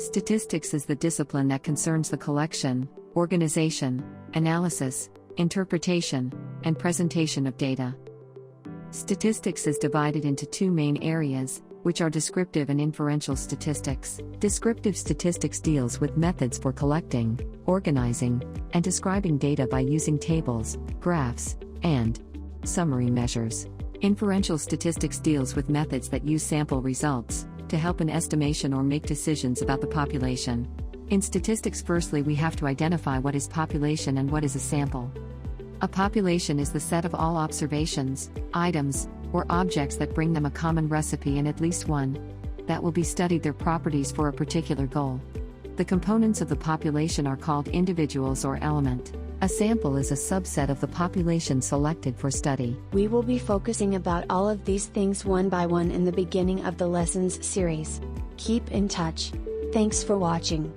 Statistics is the discipline that concerns the collection, organization, analysis, interpretation, and presentation of data. Statistics is divided into two main areas, which are descriptive and inferential statistics. Descriptive statistics deals with methods for collecting, organizing, and describing data by using tables, graphs, and summary measures. Inferential statistics deals with methods that use sample results to help in estimation or make decisions about the population. In statistics, firstly, we have to identify what is population and what is a sample. A population is the set of all observations, items, or objects that bring them a common recipe and at least one that will be studied their properties for a particular goal. The components of the population are called individuals or element. A sample is a subset of the population selected for study. We will be focusing about all of these things one by one in the beginning of the lessons series. Keep in touch. Thanks for watching.